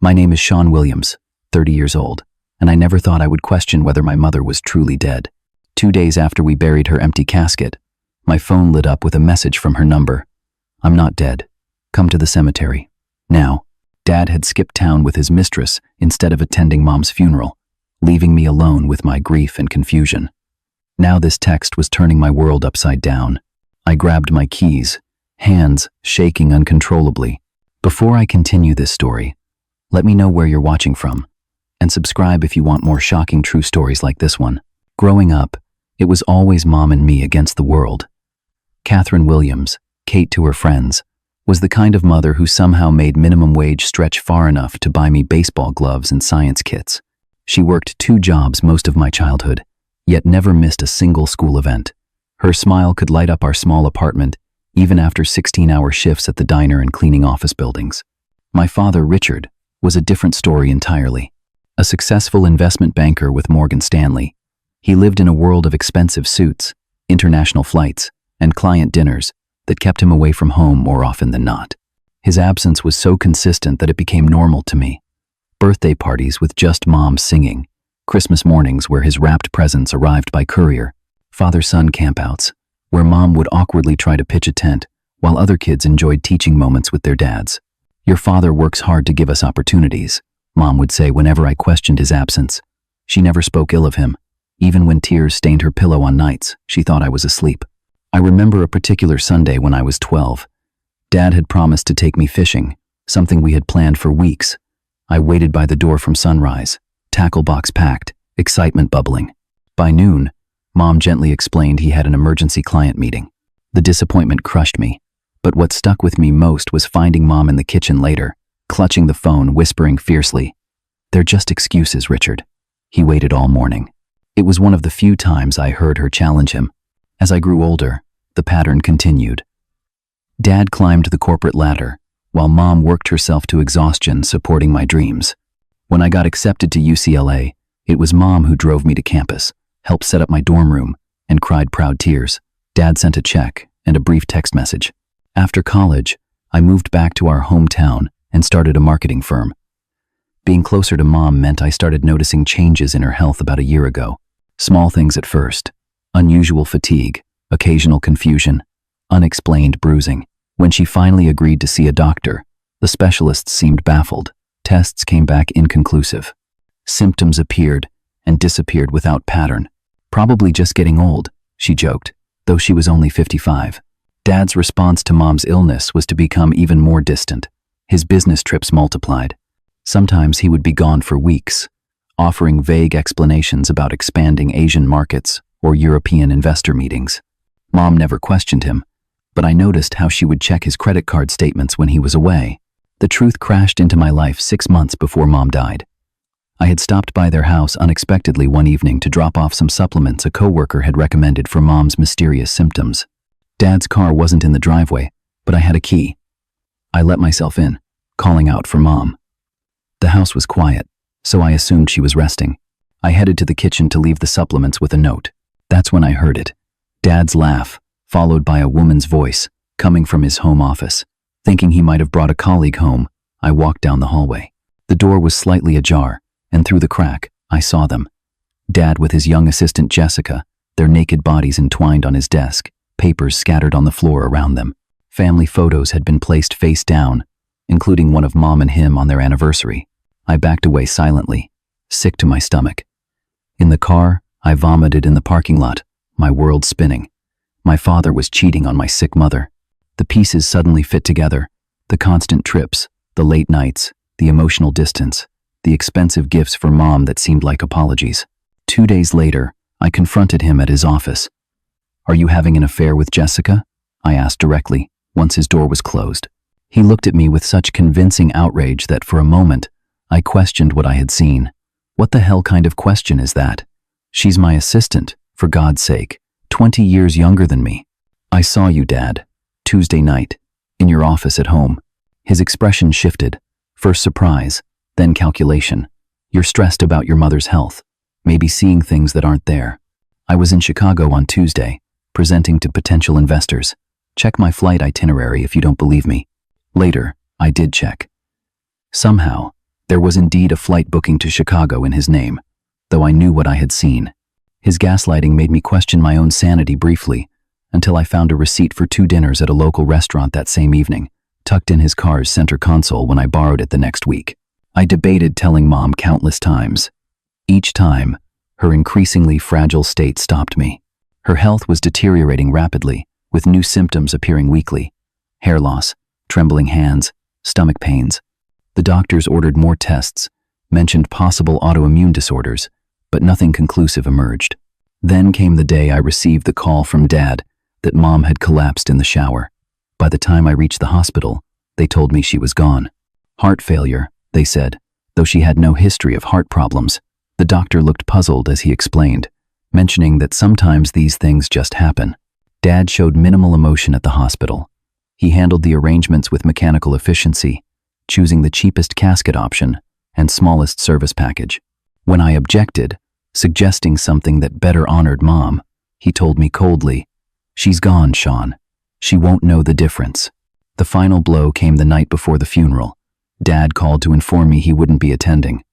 My name is Sean Williams, 30 years old, and I never thought I would question whether my mother was truly dead. 2 days after we buried her empty casket, my phone lit up with a message from her number. I'm not dead. Come to the cemetery. Now. Dad had skipped town with his mistress instead of attending Mom's funeral, leaving me alone with my grief and confusion. Now this text was turning my world upside down. I grabbed my keys, hands shaking uncontrollably. Before I continue this story, let me know where you're watching from, and subscribe if you want more shocking true stories like this one. Growing up, it was always Mom and me against the world. Catherine Williams, Kate to her friends, was the kind of mother who somehow made minimum wage stretch far enough to buy me baseball gloves and science kits. She worked 2 jobs most of my childhood, yet never missed a single school event. Her smile could light up our small apartment, even after 16-hour shifts at the diner and cleaning office buildings. My father, Richard, was a different story entirely. A successful investment banker with Morgan Stanley, he lived in a world of expensive suits, international flights, and client dinners that kept him away from home more often than not. His absence was so consistent that it became normal to me. Birthday parties with just Mom singing, Christmas mornings where his wrapped presents arrived by courier, father-son campouts, where Mom would awkwardly try to pitch a tent while other kids enjoyed teaching moments with their dads. Your father works hard to give us opportunities, Mom would say whenever I questioned his absence. She never spoke ill of him. Even when tears stained her pillow on nights, she thought I was asleep. I remember a particular Sunday when I was 12. Dad had promised to take me fishing, something we had planned for weeks. I waited by the door from sunrise, tackle box packed, excitement bubbling. By noon, Mom gently explained he had an emergency client meeting. The disappointment crushed me, but what stuck with me most was finding Mom in the kitchen later, clutching the phone, whispering fiercely, "They're just excuses, Richard." He waited all morning. It was one of the few times I heard her challenge him. As I grew older, the pattern continued. Dad climbed the corporate ladder, while Mom worked herself to exhaustion supporting my dreams. When I got accepted to UCLA, it was Mom who drove me to campus, helped set up my dorm room, and cried proud tears. Dad sent a check and a brief text message. After college, I moved back to our hometown and started a marketing firm. Being closer to Mom meant I started noticing changes in her health about a year ago. Small things at first. Unusual fatigue, occasional confusion, unexplained bruising. When she finally agreed to see a doctor, the specialists seemed baffled. Tests came back inconclusive. Symptoms appeared and disappeared without pattern. Probably just getting old, she joked, though she was only 55. Dad's response to Mom's illness was to become even more distant. His business trips multiplied. Sometimes he would be gone for weeks, offering vague explanations about expanding Asian markets or European investor meetings. Mom never questioned him, but I noticed how she would check his credit card statements when he was away. The truth crashed into my life 6 months before Mom died. I had stopped by their house unexpectedly one evening to drop off some supplements a coworker had recommended for Mom's mysterious symptoms. Dad's car wasn't in the driveway, but I had a key. I let myself in, calling out for Mom. The house was quiet, so I assumed she was resting. I headed to the kitchen to leave the supplements with a note. That's when I heard it. Dad's laugh, followed by a woman's voice, coming from his home office. Thinking he might have brought a colleague home, I walked down the hallway. The door was slightly ajar, and through the crack, I saw them. Dad with his young assistant Jessica, their naked bodies entwined on his desk, papers scattered on the floor around them. Family photos had been placed face down, including one of Mom and him on their anniversary. I backed away silently, sick to my stomach. In the car, I vomited in the parking lot, my world spinning. My father was cheating on my sick mother. The pieces suddenly fit together. The constant trips, the late nights, the emotional distance, the expensive gifts for Mom that seemed like apologies. 2 days later, I confronted him at his office. "Are you having an affair with Jessica?" I asked directly, once his door was closed. He looked at me with such convincing outrage that for a moment, I questioned what I had seen. What the hell kind of question is that? She's my assistant, for God's sake, 20 years younger than me. "I saw you, Dad, Tuesday night, in your office at home." His expression shifted, first surprise, then calculation. "You're stressed about your mother's health, maybe seeing things that aren't there." I was in Chicago on Tuesday, presenting to potential investors. Check my flight itinerary if you don't believe me. Later, I did check. Somehow, There was indeed a flight booking to Chicago in his name, though I knew what I had seen. His gaslighting made me question my own sanity briefly, until I found a receipt for 2 dinners at a local restaurant that same evening, tucked in his car's center console when I borrowed it the next week. I debated telling Mom countless times. Each time, her increasingly fragile state stopped me. Her health was deteriorating rapidly, with new symptoms appearing weekly: hair loss, trembling hands, stomach pains. The doctors ordered more tests, mentioned possible autoimmune disorders, but nothing conclusive emerged. Then came the day I received the call from Dad that Mom had collapsed in the shower. By the time I reached the hospital, they told me she was gone. Heart failure, they said, though she had no history of heart problems. The doctor looked puzzled as he explained, mentioning that sometimes these things just happen. Dad showed minimal emotion at the hospital. He handled the arrangements with mechanical efficiency, choosing the cheapest casket option and smallest service package. When I objected, suggesting something that better honored Mom, he told me coldly, "She's gone, Sean. She won't know the difference." The final blow came the night before the funeral. Dad called to inform me he wouldn't be attending.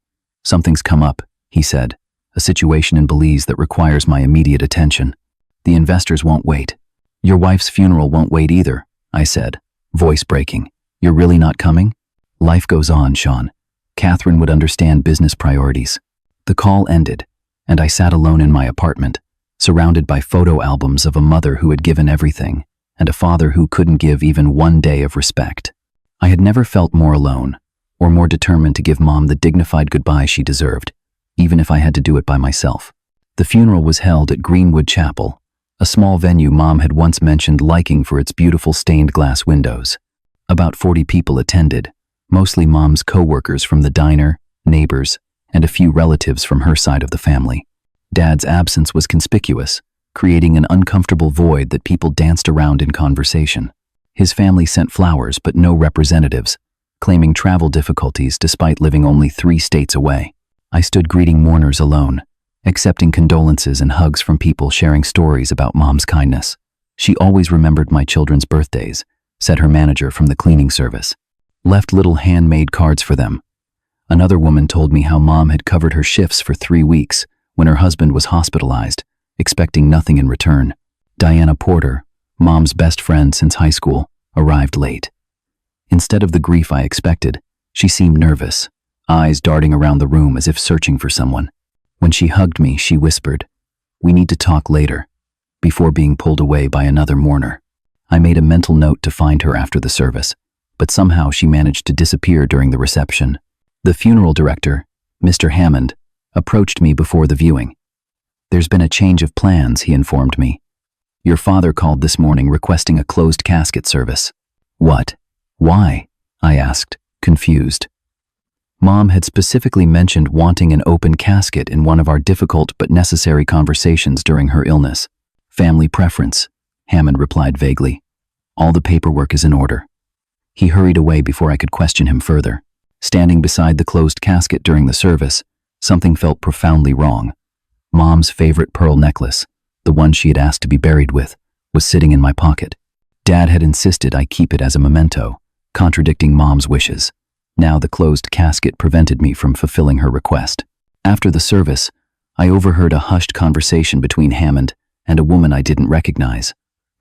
"Something's come up," he said, "a situation in Belize that requires my immediate attention. The investors won't wait." "Your wife's funeral won't wait either," I said, voice breaking. "You're really not coming?" "Life goes on, Sean. Catherine would understand business priorities." The call ended, and I sat alone in my apartment, surrounded by photo albums of a mother who had given everything, and a father who couldn't give even 1 day of respect. I had never felt more alone, or more determined to give Mom the dignified goodbye she deserved, even if I had to do it by myself. The funeral was held at Greenwood Chapel, a small venue Mom had once mentioned liking for its beautiful stained glass windows. About 40 people attended, mostly Mom's co-workers from the diner, neighbors, and a few relatives from her side of the family. Dad's absence was conspicuous, creating an uncomfortable void that people danced around in conversation. His family sent flowers but no representatives, claiming travel difficulties despite living only 3 states away. I stood greeting mourners alone, accepting condolences and hugs from people sharing stories about Mom's kindness. "She always remembered my children's birthdays," said her manager from the cleaning service. "Left little handmade cards for them." Another woman told me how Mom had covered her shifts for 3 weeks when her husband was hospitalized, expecting nothing in return. Diana Porter, Mom's best friend since high school, arrived late. Instead of the grief I expected, she seemed nervous, eyes darting around the room as if searching for someone. When she hugged me, she whispered, "We need to talk later," before being pulled away by another mourner. I made a mental note to find her after the service, but somehow she managed to disappear during the reception. The funeral director, Mr. Hammond, approached me before the viewing. "There's been a change of plans," he informed me. "Your father called this morning requesting a closed casket service." "What? Why?" I asked, confused. Mom had specifically mentioned wanting an open casket in one of our difficult but necessary conversations during her illness. "Family preference," Hammond replied vaguely. "All the paperwork is in order." He hurried away before I could question him further. Standing beside the closed casket during the service, something felt profoundly wrong. Mom's favorite pearl necklace, the one she had asked to be buried with, was sitting in my pocket. Dad had insisted I keep it as a memento, contradicting Mom's wishes. Now the closed casket prevented me from fulfilling her request. After the service, I overheard a hushed conversation between Hammond and a woman I didn't recognize.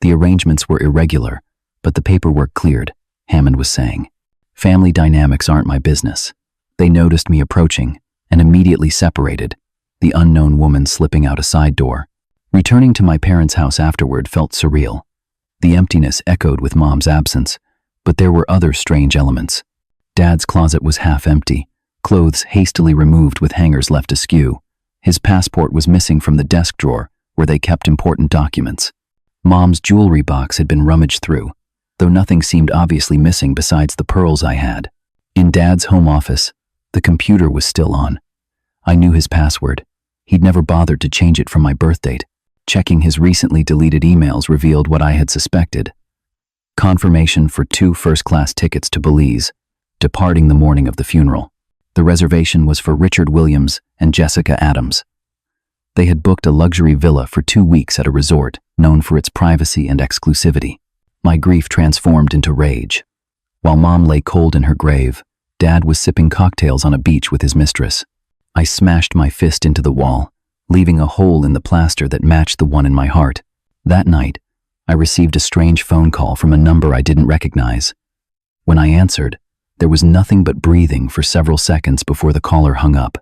The arrangements were irregular, but the paperwork cleared, Hammond was saying. "Family dynamics aren't my business." They noticed me approaching and immediately separated, the unknown woman slipping out a side door. Returning to my parents' house afterward felt surreal. The emptiness echoed with Mom's absence, but there were other strange elements. Dad's closet was half empty, clothes hastily removed with hangers left askew. His passport was missing from the desk drawer where they kept important documents. Mom's jewelry box had been rummaged through, though nothing seemed obviously missing besides the pearls I had. In Dad's home office, the computer was still on. I knew his password. He'd never bothered to change it from my birth date. Checking his recently deleted emails revealed what I had suspected. Confirmation for 2 first-class tickets to Belize, departing the morning of the funeral. The reservation was for Richard Williams and Jessica Adams. They had booked a luxury villa for 2 weeks at a resort known for its privacy and exclusivity. My grief transformed into rage. While Mom lay cold in her grave, Dad was sipping cocktails on a beach with his mistress. I smashed my fist into the wall, leaving a hole in the plaster that matched the one in my heart. That night, I received a strange phone call from a number I didn't recognize. When I answered, there was nothing but breathing for several seconds before the caller hung up.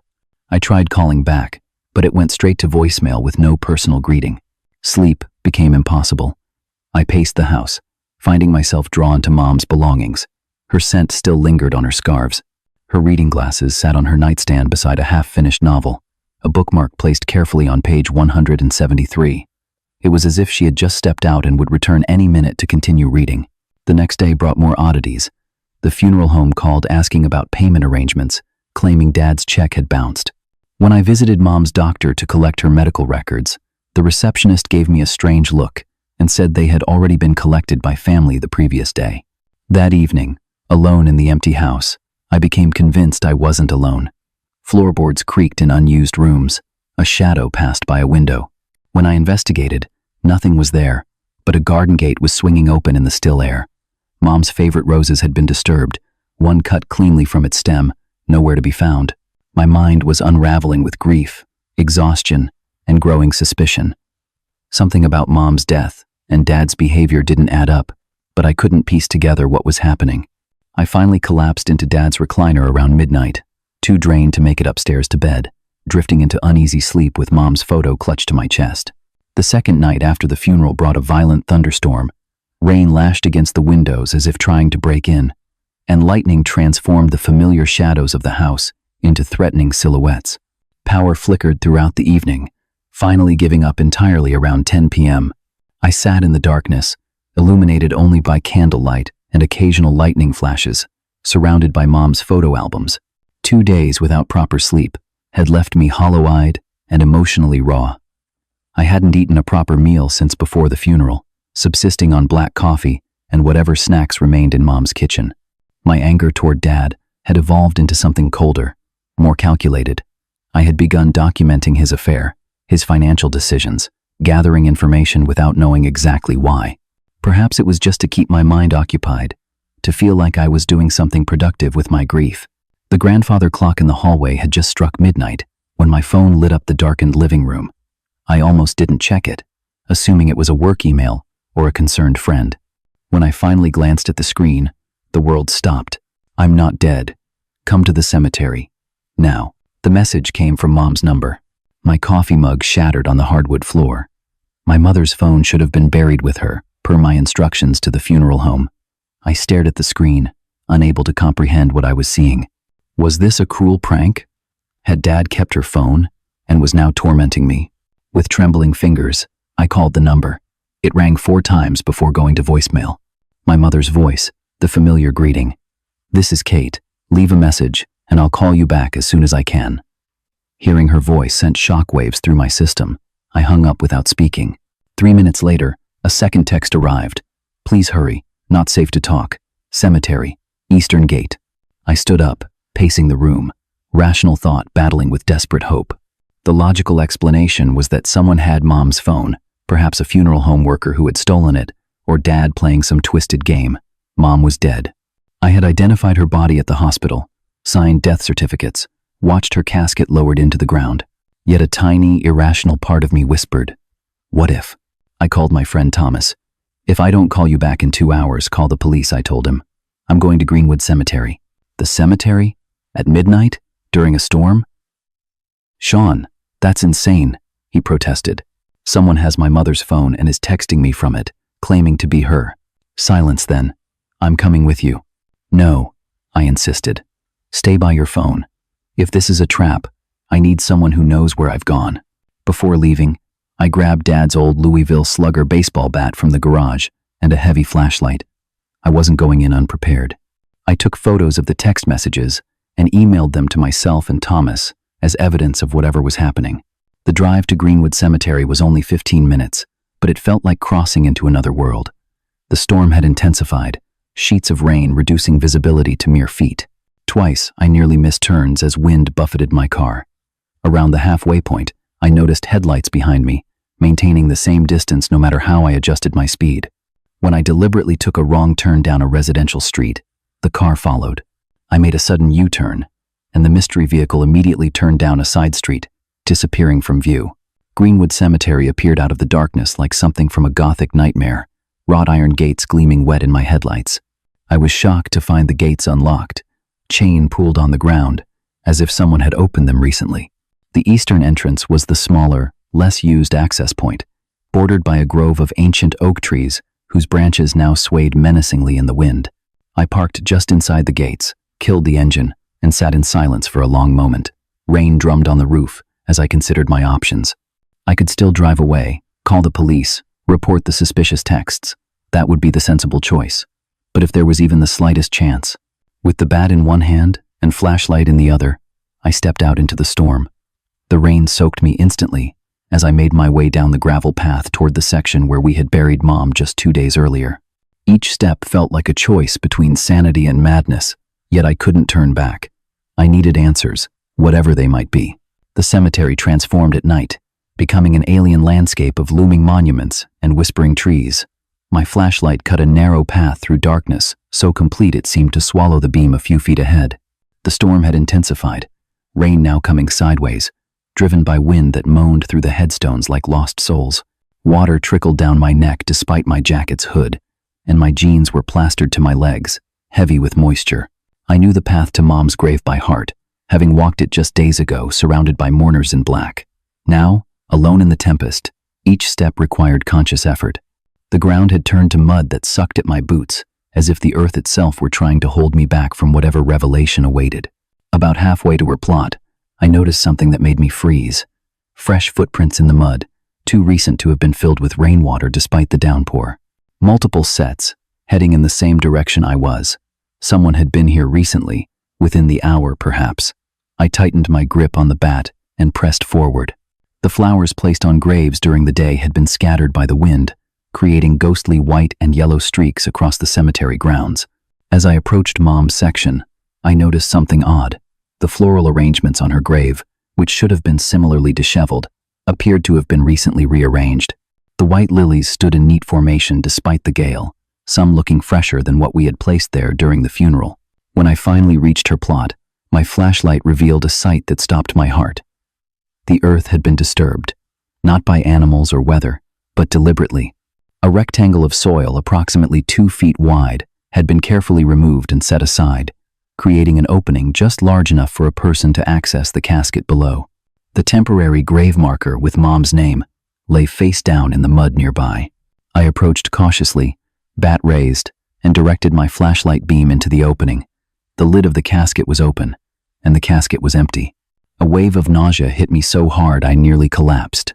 I tried calling back, but it went straight to voicemail with no personal greeting. Sleep became impossible. I paced the house, finding myself drawn to Mom's belongings. Her scent still lingered on her scarves. Her reading glasses sat on her nightstand beside a half-finished novel, a bookmark placed carefully on page 173. It was as if she had just stepped out and would return any minute to continue reading. The next day brought more oddities. The funeral home called asking about payment arrangements, claiming Dad's check had bounced. When I visited Mom's doctor to collect her medical records, the receptionist gave me a strange look and said they had already been collected by family the previous day. That evening, alone in the empty house, I became convinced I wasn't alone. Floorboards creaked in unused rooms. A shadow passed by a window. When I investigated, nothing was there, but a garden gate was swinging open in the still air. Mom's favorite roses had been disturbed, one cut cleanly from its stem, nowhere to be found. My mind was unraveling with grief, exhaustion, and growing suspicion. Something about Mom's death and Dad's behavior didn't add up, but I couldn't piece together what was happening. I finally collapsed into Dad's recliner around midnight, too drained to make it upstairs to bed, drifting into uneasy sleep with Mom's photo clutched to my chest. The second night after the funeral brought a violent thunderstorm. Rain lashed against the windows as if trying to break in, and lightning transformed the familiar shadows of the house into threatening silhouettes. Power flickered throughout the evening, finally giving up entirely around 10 p.m. I sat in the darkness, illuminated only by candlelight and occasional lightning flashes, surrounded by Mom's photo albums. 2 days without proper sleep had left me hollow-eyed and emotionally raw. I hadn't eaten a proper meal since before the funeral, subsisting on black coffee and whatever snacks remained in Mom's kitchen. My anger toward Dad had evolved into something colder, more calculated. I had begun documenting his affair, his financial decisions, gathering information without knowing exactly why. Perhaps it was just to keep my mind occupied, to feel like I was doing something productive with my grief. The grandfather clock in the hallway had just struck midnight when my phone lit up the darkened living room. I almost didn't check it, assuming it was a work email or a concerned friend. When I finally glanced at the screen, the world stopped. "I'm not dead. Come to the cemetery. Now." The message came from Mom's number. My coffee mug shattered on the hardwood floor. My mother's phone should have been buried with her, per my instructions to the funeral home. I stared at the screen, unable to comprehend what I was seeing. Was this a cruel prank? Had Dad kept her phone and was now tormenting me? With trembling fingers, I called the number. It rang 4 times before going to voicemail. My mother's voice, the familiar greeting. "This is Kate. Leave a message, and I'll call you back as soon as I can." Hearing her voice sent shockwaves through my system. I hung up without speaking. 3 minutes later, a second text arrived. "Please hurry. Not safe to talk. Cemetery. Eastern Gate." I stood up, pacing the room, rational thought battling with desperate hope. The logical explanation was that someone had Mom's phone, perhaps a funeral home worker who had stolen it, or Dad playing some twisted game. Mom was dead. I had identified her body at the hospital, signed death certificates, watched her casket lowered into the ground. Yet a tiny, irrational part of me whispered, "What if?" I called my friend Thomas. "If I don't call you back in 2 hours, call the police," I told him. "I'm going to Greenwood Cemetery." "The cemetery? At midnight? During a storm?" "Sean, that's insane," he protested. "Someone has my mother's phone and is texting me from it, claiming to be her." "Silence then. I'm coming with you." "No," I insisted. "Stay by your phone. If this is a trap, I need someone who knows where I've gone." Before leaving, I grabbed Dad's old Louisville Slugger baseball bat from the garage and a heavy flashlight. I wasn't going in unprepared. I took photos of the text messages and emailed them to myself and Thomas as evidence of whatever was happening. The drive to Greenwood Cemetery was only 15 minutes, but it felt like crossing into another world. The storm had intensified, sheets of rain reducing visibility to mere feet. Twice, I nearly missed turns as wind buffeted my car. Around the halfway point, I noticed headlights behind me, maintaining the same distance no matter how I adjusted my speed. When I deliberately took a wrong turn down a residential street, the car followed. I made a sudden U-turn, and the mystery vehicle immediately turned down a side street, disappearing from view. Greenwood Cemetery appeared out of the darkness like something from a Gothic nightmare, wrought iron gates gleaming wet in my headlights. I was shocked to find the gates unlocked, chain pooled on the ground, as if someone had opened them recently. The eastern entrance was the smaller, less used access point, bordered by a grove of ancient oak trees whose branches now swayed menacingly in the wind. I parked just inside the gates, killed the engine, and sat in silence for a long moment. Rain drummed on the roof as I considered my options. I could still drive away, call the police, report the suspicious texts. That would be the sensible choice. But if there was even the slightest chance, with the bat in one hand and flashlight in the other, I stepped out into the storm. The rain soaked me instantly as I made my way down the gravel path toward the section where we had buried Mom just 2 days earlier. Each step felt like a choice between sanity and madness, yet I couldn't turn back. I needed answers, whatever they might be. The cemetery transformed at night, becoming an alien landscape of looming monuments and whispering trees. My flashlight cut a narrow path through darkness, so complete it seemed to swallow the beam a few feet ahead. The storm had intensified, rain now coming sideways, driven by wind that moaned through the headstones like lost souls. Water trickled down my neck despite my jacket's hood, and my jeans were plastered to my legs, heavy with moisture. I knew the path to Mom's grave by heart, having walked it just days ago, surrounded by mourners in black. Now, alone in the tempest, each step required conscious effort. The ground had turned to mud that sucked at my boots, as if the earth itself were trying to hold me back from whatever revelation awaited. About halfway to her plot, I noticed something that made me freeze. Fresh footprints in the mud, too recent to have been filled with rainwater despite the downpour. Multiple sets, heading in the same direction I was. Someone had been here recently, within the hour perhaps. I tightened my grip on the bat and pressed forward. The flowers placed on graves during the day had been scattered by the wind, creating ghostly white and yellow streaks across the cemetery grounds. As I approached Mom's section, I noticed something odd. The floral arrangements on her grave, which should have been similarly disheveled, appeared to have been recently rearranged. The white lilies stood in neat formation despite the gale, some looking fresher than what we had placed there during the funeral. When I finally reached her plot, my flashlight revealed a sight that stopped my heart. The earth had been disturbed, not by animals or weather, but deliberately. A rectangle of soil approximately 2 feet wide had been carefully removed and set aside, creating an opening just large enough for a person to access the casket below. The temporary grave marker with Mom's name lay face down in the mud nearby. I approached cautiously, bat raised, and directed my flashlight beam into the opening. The lid of the casket was open, and the casket was empty. A wave of nausea hit me so hard I nearly collapsed.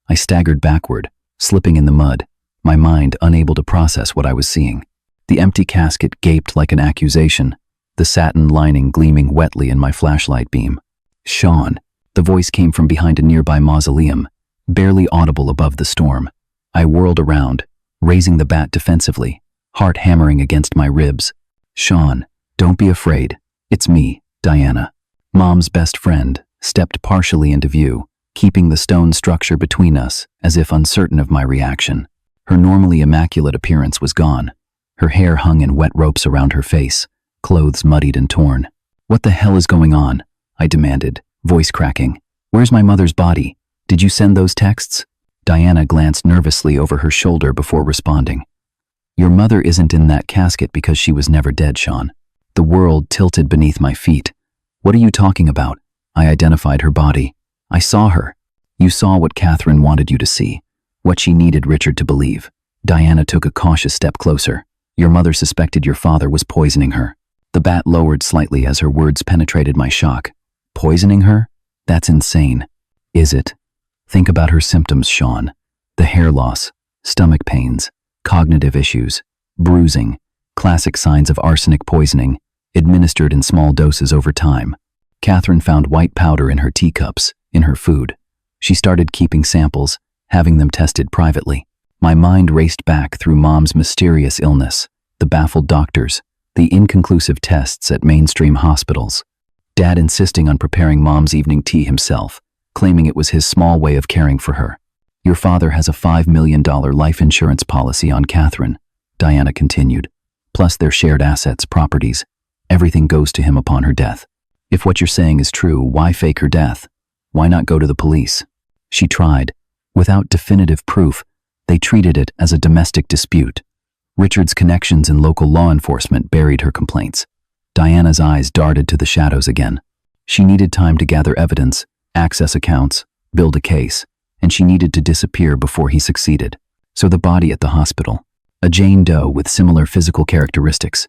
I staggered backward, slipping in the mud, my mind unable to process what I was seeing. The empty casket gaped like an accusation, the satin lining gleaming wetly in my flashlight beam. "Sean," the voice came from behind a nearby mausoleum, barely audible above the storm. I whirled around, raising the bat defensively, heart hammering against my ribs. "Sean, don't be afraid. It's me, Diana." Mom's best friend stepped partially into view, keeping the stone structure between us as if uncertain of my reaction. Her normally immaculate appearance was gone. Her hair hung in wet ropes around her face, clothes muddied and torn. "What the hell is going on?" I demanded, voice cracking. "Where's my mother's body? Did you send those texts?" Diana glanced nervously over her shoulder before responding. "Your mother isn't in that casket because she was never dead, Sean." The world tilted beneath my feet. "What are you talking about?" I identified her body. "I saw her." "You saw what Catherine wanted you to see, what she needed Richard to believe." Diana took a cautious step closer. "Your mother suspected your father was poisoning her." The bat lowered slightly as her words penetrated my shock. "Poisoning her? That's insane." "Is it? Think about her symptoms, Sean. The hair loss, stomach pains, cognitive issues, bruising, classic signs of arsenic poisoning, administered in small doses over time. Catherine found white powder in her teacups, in her food. She started keeping samples, having them tested privately. My mind raced back through Mom's mysterious illness, the baffled doctors, the inconclusive tests at mainstream hospitals. Dad insisting on preparing Mom's evening tea himself, claiming it was his small way of caring for her. "Your father has a $5 million life insurance policy on Catherine," Diana continued, "plus their shared assets, properties. Everything goes to him upon her death. If what you're saying is true, why fake her death? Why not go to the police? She tried. Without definitive proof, they treated it as a domestic dispute. Richard's connections in local law enforcement buried her complaints. Diana's eyes darted to the shadows again. She needed time to gather evidence, access accounts, build a case, and she needed to disappear before he succeeded. So the body at the hospital. A Jane Doe with similar physical characteristics.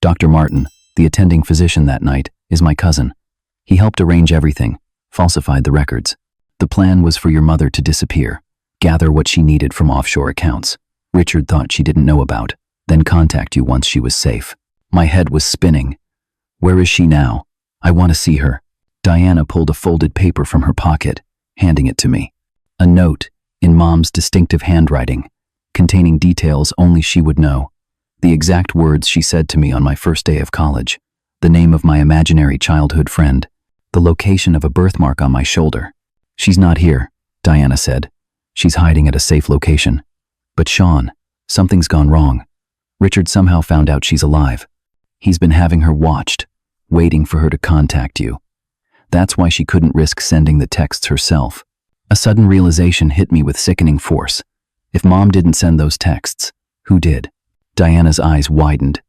Dr. Martin, the attending physician that night, is my cousin. He helped arrange everything, falsified the records. The plan was for your mother to disappear, gather what she needed from offshore accounts Richard thought she didn't know about, then contact you once she was safe. My head was spinning. Where is she now? I want to see her. Diana pulled a folded paper from her pocket, handing it to me. A note, in Mom's distinctive handwriting, containing details only she would know. The exact words she said to me on my first day of college. The name of my imaginary childhood friend. The location of a birthmark on my shoulder. She's not here, Diana said. She's hiding at a safe location. But Sean, something's gone wrong. Richard somehow found out she's alive. He's been having her watched, waiting for her to contact you. That's why she couldn't risk sending the texts herself. A sudden realization hit me with sickening force. If Mom didn't send those texts, who did? Diana's eyes widened.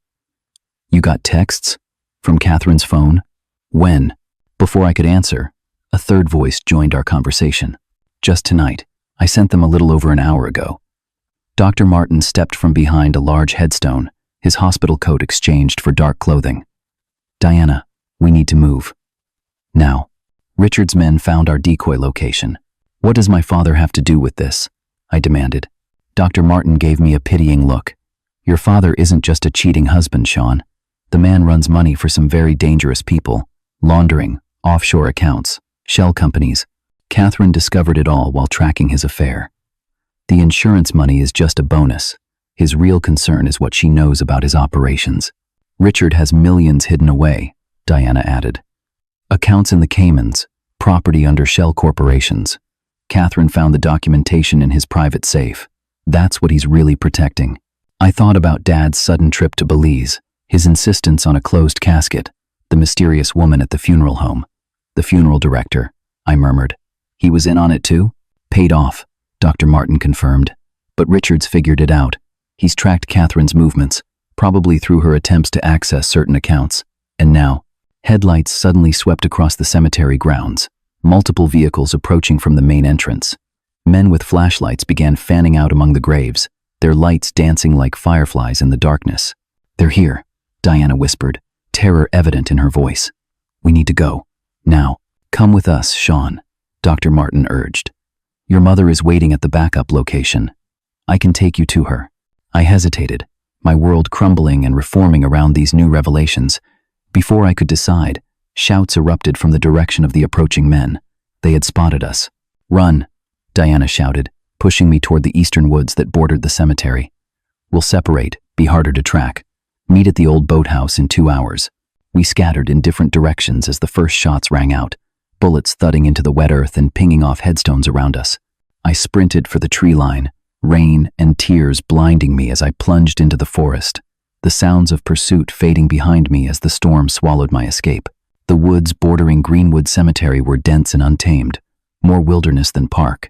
You got texts? From Catherine's phone? When? Before I could answer, a third voice joined our conversation. Just tonight. I sent them a little over an hour ago. Dr. Martin stepped from behind a large headstone, his hospital coat exchanged for dark clothing. Diana, we need to move. Now. Richard's men found our decoy location. What does my father have to do with this? I demanded. Dr. Martin gave me a pitying look. Your father isn't just a cheating husband, Sean. The man runs money for some very dangerous people, laundering, offshore accounts, shell companies. Catherine discovered it all while tracking his affair. The insurance money is just a bonus. His real concern is what she knows about his operations. Richard has millions hidden away, Diana added. Accounts in the Caymans, property under shell corporations. Catherine found the documentation in his private safe. That's what he's really protecting. I thought about Dad's sudden trip to Belize, his insistence on a closed casket, the mysterious woman at the funeral home. The funeral director, I murmured. He was in on it too? Paid off, Dr. Martin confirmed. But Richard's figured it out. He's tracked Catherine's movements, probably through her attempts to access certain accounts. And now, headlights suddenly swept across the cemetery grounds, multiple vehicles approaching from the main entrance. Men with flashlights began fanning out among the graves, their lights dancing like fireflies in the darkness. They're here, Diana whispered, terror evident in her voice. We need to go. Now. Come with us, Sean, Dr. Martin urged. Your mother is waiting at the backup location. I can take you to her. I hesitated, my world crumbling and reforming around these new revelations. Before I could decide, shouts erupted from the direction of the approaching men. They had spotted us. Run, Diana shouted, pushing me toward the eastern woods that bordered the cemetery. We'll separate, be harder to track. Meet at the old boathouse in 2 hours. We scattered in different directions as the first shots rang out, bullets thudding into the wet earth and pinging off headstones around us. I sprinted for the tree line, rain and tears blinding me as I plunged into the forest, the sounds of pursuit fading behind me as the storm swallowed my escape. The woods bordering Greenwood Cemetery were dense and untamed, more wilderness than park.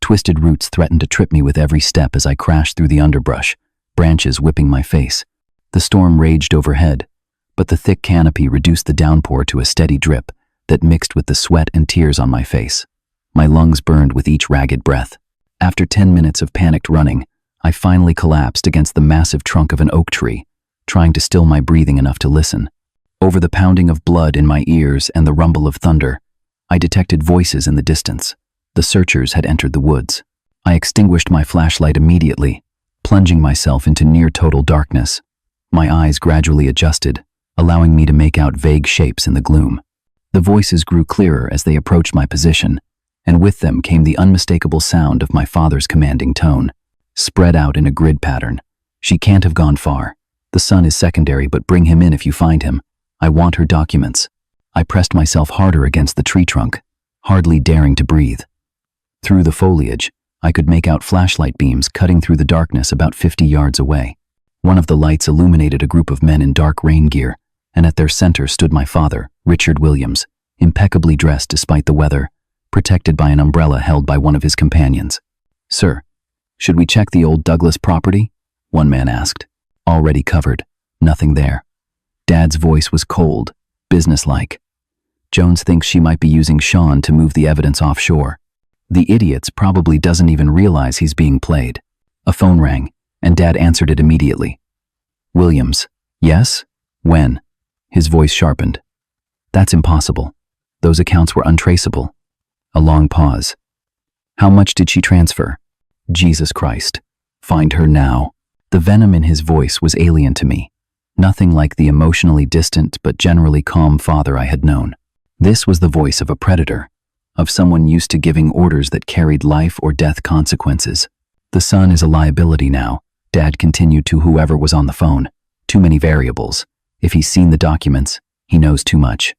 Twisted roots threatened to trip me with every step as I crashed through the underbrush, branches whipping my face. The storm raged overhead, but the thick canopy reduced the downpour to a steady drip that mixed with the sweat and tears on my face. My lungs burned with each ragged breath. After 10 minutes of panicked running, I finally collapsed against the massive trunk of an oak tree, trying to still my breathing enough to listen. Over the pounding of blood in my ears and the rumble of thunder, I detected voices in the distance. The searchers had entered the woods. I extinguished my flashlight immediately, plunging myself into near-total darkness. My eyes gradually adjusted, allowing me to make out vague shapes in the gloom. The voices grew clearer as they approached my position, and with them came the unmistakable sound of my father's commanding tone, spread out in a grid pattern. She can't have gone far. The son is secondary, but bring him in if you find him. I want her documents. I pressed myself harder against the tree trunk, hardly daring to breathe. Through the foliage, I could make out flashlight beams cutting through the darkness about 50 yards away. One of the lights illuminated a group of men in dark rain gear, and at their center stood my father, Richard Williams, impeccably dressed despite the weather, protected by an umbrella held by one of his companions. "Sir, should we check the old Douglas property?" one man asked. "Already covered. Nothing there." Dad's voice was cold, businesslike. "Jones thinks she might be using Sean to move the evidence offshore. The idiot probably doesn't even realize he's being played." A phone rang, and Dad answered it immediately. "Williams, yes? When?" His voice sharpened. "That's impossible. Those accounts were untraceable." A long pause. "How much did she transfer?" "Jesus Christ. Find her now." The venom in his voice was alien to me, nothing like the emotionally distant but generally calm father I had known. This was the voice of a predator, of someone used to giving orders that carried life or death consequences. "The son is a liability now," Dad continued to whoever was on the phone. "Too many variables. If he's seen the documents, he knows too much.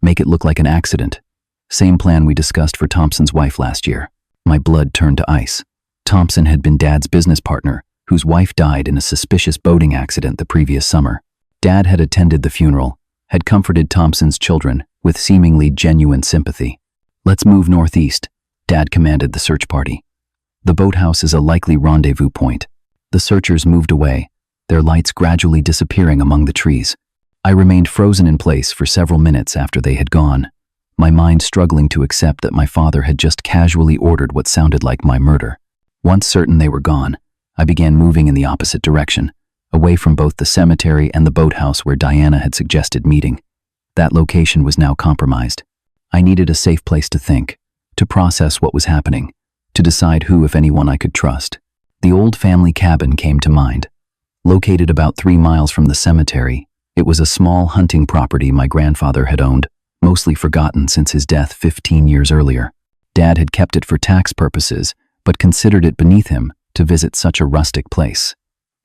Make it look like an accident. Same plan we discussed for Thompson's wife last year." My blood turned to ice. Thompson had been Dad's business partner, whose wife died in a suspicious boating accident the previous summer. Dad had attended the funeral, had comforted Thompson's children with seemingly genuine sympathy. "Let's move northeast," Dad commanded the search party. "The boathouse is a likely rendezvous point." The searchers moved away, their lights gradually disappearing among the trees. I remained frozen in place for several minutes after they had gone, my mind struggling to accept that my father had just casually ordered what sounded like my murder. Once certain they were gone, I began moving in the opposite direction, away from both the cemetery and the boathouse where Diana had suggested meeting. That location was now compromised. I needed a safe place to think, to process what was happening, to decide who, if anyone, I could trust. The old family cabin came to mind. Located about 3 miles from the cemetery, it was a small hunting property my grandfather had owned, mostly forgotten since his death 15 years earlier. Dad had kept it for tax purposes, but considered it beneath him to visit such a rustic place.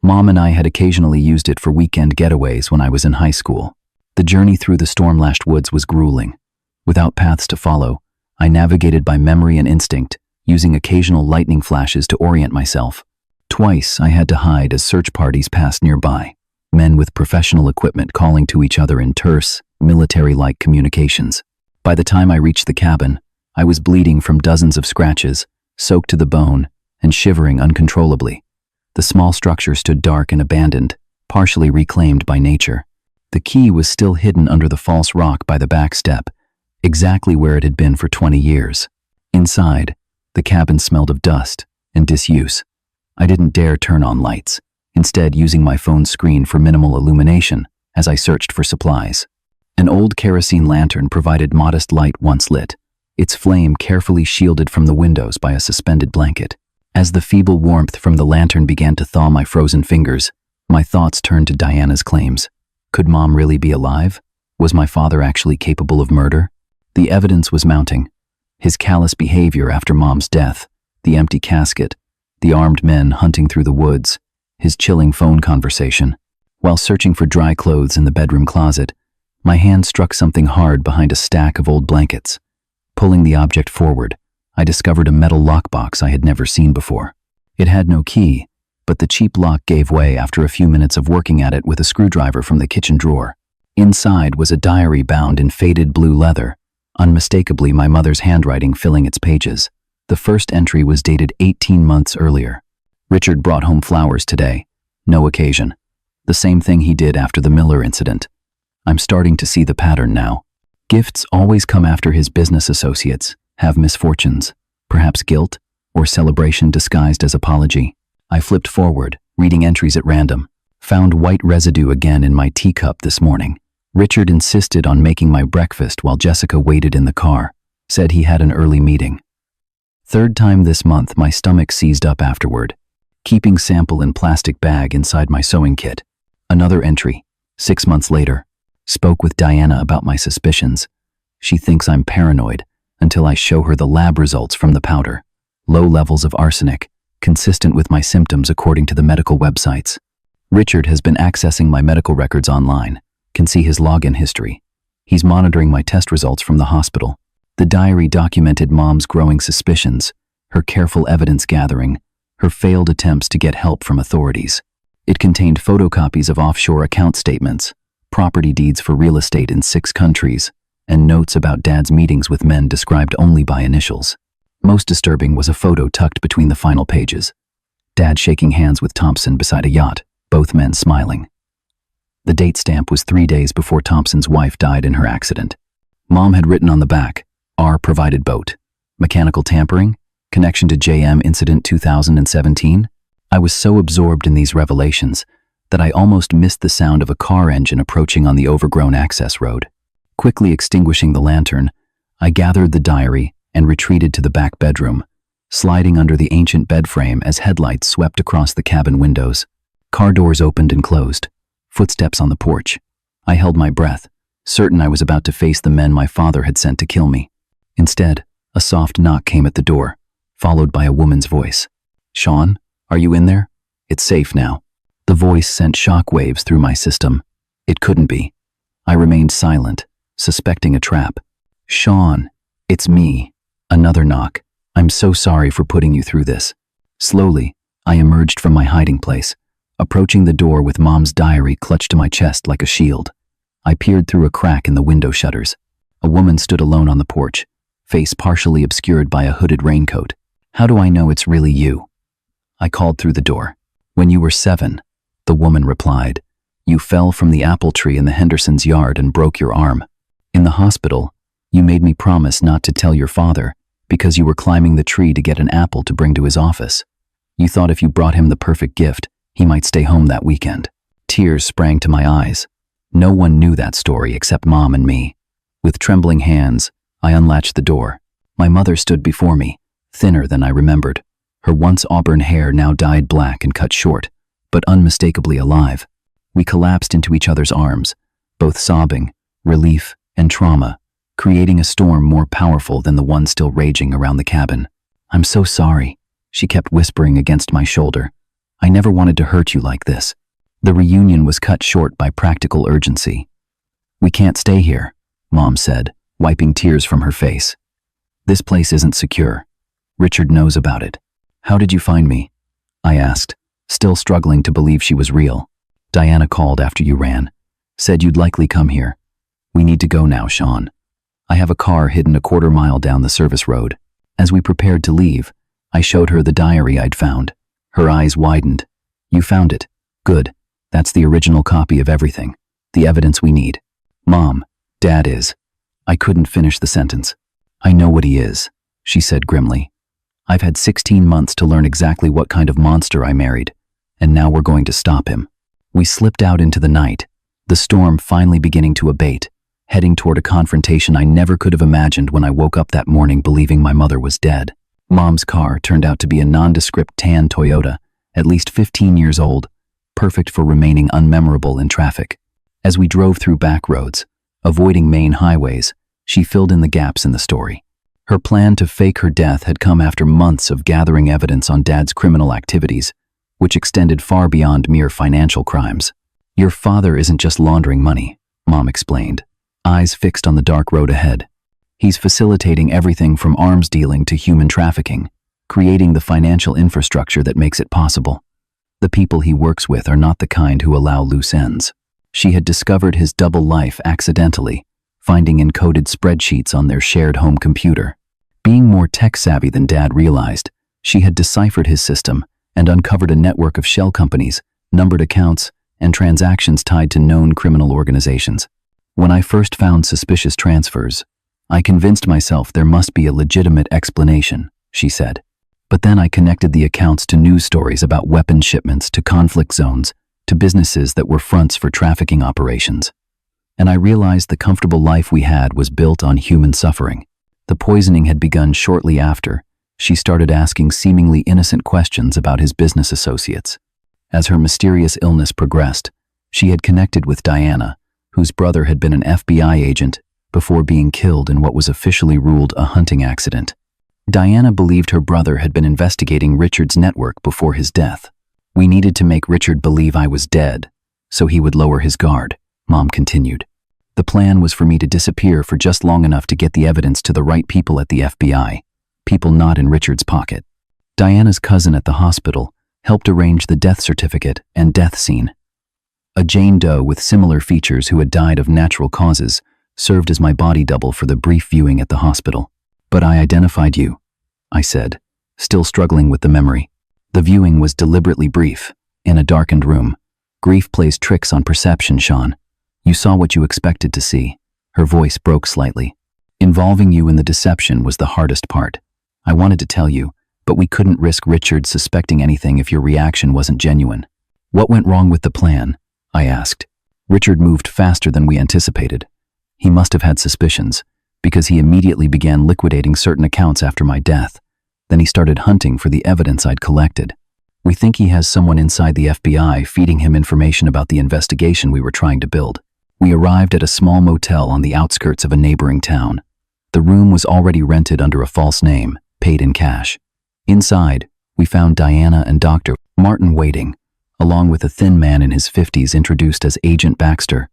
Mom and I had occasionally used it for weekend getaways when I was in high school. The journey through the storm-lashed woods was grueling. Without paths to follow, I navigated by memory and instinct, using occasional lightning flashes to orient myself. Twice I had to hide as search parties passed nearby, men with professional equipment calling to each other in terse, military-like communications. By the time I reached the cabin, I was bleeding from dozens of scratches, soaked to the bone, and shivering uncontrollably. The small structure stood dark and abandoned, partially reclaimed by nature. The key was still hidden under the false rock by the back step, exactly where it had been for 20 years. Inside, the cabin smelled of dust and disuse. I didn't dare turn on lights, instead using my phone's screen for minimal illumination as I searched for supplies. An old kerosene lantern provided modest light once lit, its flame carefully shielded from the windows by a suspended blanket. As the feeble warmth from the lantern began to thaw my frozen fingers, my thoughts turned to Diana's claims. Could Mom really be alive? Was my father actually capable of murder? The evidence was mounting. His callous behavior after Mom's death, the empty casket, the armed men hunting through the woods, his chilling phone conversation. While searching for dry clothes in the bedroom closet, my hand struck something hard behind a stack of old blankets. Pulling the object forward, I discovered a metal lockbox I had never seen before. It had no key, but the cheap lock gave way after a few minutes of working at it with a screwdriver from the kitchen drawer. Inside was a diary bound in faded blue leather, unmistakably my mother's handwriting filling its pages. The first entry was dated 18 months earlier. "Richard brought home flowers today. No occasion." The same thing he did after the Miller incident. I'm starting to see the pattern now. Gifts always come after his business associates, have misfortunes, perhaps guilt, or celebration disguised as apology. I flipped forward, reading entries at random. Found white residue again in my teacup this morning. Richard insisted on making my breakfast while Jessica waited in the car. Said he had an early meeting. Third time this month my stomach seized up afterward. Keeping sample in plastic bag inside my sewing kit. Another entry, 6 months later. Spoke with Diana about my suspicions. She thinks I'm paranoid until I show her the lab results from the powder. Low levels of arsenic, consistent with my symptoms according to the medical websites. Richard has been accessing my medical records online, can see his login history. He's monitoring my test results from the hospital. The diary documented Mom's growing suspicions, her careful evidence gathering, her failed attempts to get help from authorities. It contained photocopies of offshore account statements, property deeds for real estate in 6 countries, and notes about Dad's meetings with men described only by initials. Most disturbing was a photo tucked between the final pages. Dad shaking hands with Thompson beside a yacht, both men smiling. The date stamp was 3 days before Thompson's wife died in her accident. Mom had written on the back, "R provided boat. Mechanical tampering? Connection to JM incident 2017? I was so absorbed in these revelations that I almost missed the sound of a car engine approaching on the overgrown access road. Quickly extinguishing the lantern, I gathered the diary and retreated to the back bedroom, sliding under the ancient bed frame as headlights swept across the cabin windows. Car doors opened and closed. Footsteps on the porch. I held my breath, certain I was about to face the men my father had sent to kill me. Instead, a soft knock came at the door, followed by a woman's voice. "Sean, are you in there? It's safe now." The voice sent shockwaves through my system. It couldn't be. I remained silent, suspecting a trap. "Sean, it's me." Another knock. "I'm so sorry for putting you through this." Slowly, I emerged from my hiding place, approaching the door with Mom's diary clutched to my chest like a shield. I peered through a crack in the window shutters. A woman stood alone on the porch, face partially obscured by a hooded raincoat. "How do I know it's really you?" I called through the door. "When you were 7, the woman replied. "You fell from the apple tree in the Hendersons' yard and broke your arm. In the hospital, you made me promise not to tell your father because you were climbing the tree to get an apple to bring to his office. You thought if you brought him the perfect gift, he might stay home that weekend." Tears sprang to my eyes. No one knew that story except Mom and me. With trembling hands, I unlatched the door. My mother stood before me, thinner than I remembered. Her once auburn hair now dyed black and cut short, but unmistakably alive. We collapsed into each other's arms, both sobbing, relief, and trauma, creating a storm more powerful than the one still raging around the cabin. "I'm so sorry," she kept whispering against my shoulder. "I never wanted to hurt you like this." The reunion was cut short by practical urgency. "We can't stay here," Mom said, wiping tears from her face. "This place isn't secure. Richard knows about it." "How did you find me?" I asked, still struggling to believe she was real. "Diana called after you ran. Said you'd likely come here. We need to go now, Sean. I have a car hidden a quarter mile down the service road." As we prepared to leave, I showed her the diary I'd found. Her eyes widened. "You found it. Good. That's the original copy of everything. The evidence we need." "Mom, Dad is..." I couldn't finish the sentence. "I know what he is," she said grimly. "I've had 16 months to learn exactly what kind of monster I married, and now we're going to stop him." We slipped out into the night, the storm finally beginning to abate, heading toward a confrontation I never could have imagined when I woke up that morning believing my mother was dead. Mom's car turned out to be a nondescript tan Toyota, at least 15 years old, perfect for remaining unmemorable in traffic. As we drove through back roads, avoiding main highways, she filled in the gaps in the story. Her plan to fake her death had come after months of gathering evidence on Dad's criminal activities, which extended far beyond mere financial crimes. "Your father isn't just laundering money," Mom explained, eyes fixed on the dark road ahead. "He's facilitating everything from arms dealing to human trafficking, creating the financial infrastructure that makes it possible. The people he works with are not the kind who allow loose ends." She had discovered his double life accidentally, finding encoded spreadsheets on their shared home computer. Being more tech-savvy than Dad realized, she had deciphered his system and uncovered a network of shell companies, numbered accounts, and transactions tied to known criminal organizations. When I first found suspicious transfers, I convinced myself there must be a legitimate explanation, she said. But then I connected the accounts to news stories about weapons shipments, to conflict zones, to businesses that were fronts for trafficking operations. And I realized the comfortable life we had was built on human suffering. The poisoning had begun shortly after. She started asking seemingly innocent questions about his business associates. As her mysterious illness progressed, she had connected with Diana, whose brother had been an FBI agent before being killed in what was officially ruled a hunting accident. Diana believed her brother had been investigating Richard's network before his death. "We needed to make Richard believe I was dead, so he would lower his guard," Mom continued. "The plan was for me to disappear for just long enough to get the evidence to the right people at the FBI, people not in Richard's pocket. Diana's cousin at the hospital helped arrange the death certificate and death scene. A Jane Doe with similar features who had died of natural causes served as my body double for the brief viewing at the hospital. But I identified you, I said, still struggling with the memory. The viewing was deliberately brief, in a darkened room. Grief plays tricks on perception, Sean. You saw what you expected to see. Her voice broke slightly. Involving you in the deception was the hardest part. I wanted to tell you, but we couldn't risk Richard suspecting anything if your reaction wasn't genuine. What went wrong with the plan? I asked. Richard moved faster than we anticipated. He must have had suspicions, because he immediately began liquidating certain accounts after my death. Then he started hunting for the evidence I'd collected. We think he has someone inside the FBI feeding him information about the investigation we were trying to build. We arrived at a small motel on the outskirts of a neighboring town. The room was already rented under a false name, paid in cash. Inside, we found Diana and Dr. Martin waiting, along with a thin man in his 50s introduced as Agent Baxter,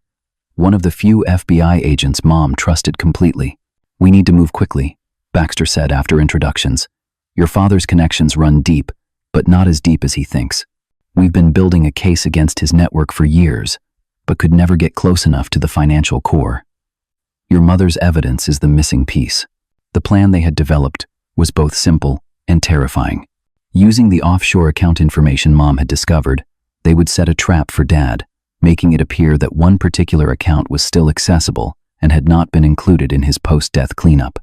one of the few FBI agents Mom trusted completely. We need to move quickly, Baxter said after introductions. Your father's connections run deep, but not as deep as he thinks. We've been building a case against his network for years, but could never get close enough to the financial core. Your mother's evidence is the missing piece. The plan they had developed was both simple and terrifying. Using the offshore account information Mom had discovered, they would set a trap for Dad, making it appear that one particular account was still accessible and had not been included in his post-death cleanup.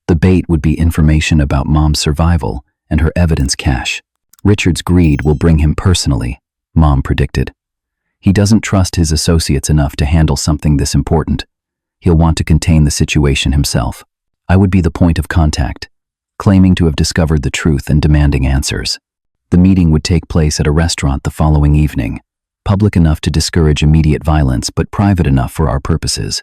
The bait would be information about Mom's survival and her evidence cache. Richard's greed will bring him personally, Mom predicted. He doesn't trust his associates enough to handle something this important. He'll want to contain the situation himself. I would be the point of contact, claiming to have discovered the truth and demanding answers. The meeting would take place at a restaurant the following evening, public enough to discourage immediate violence but private enough for our purposes.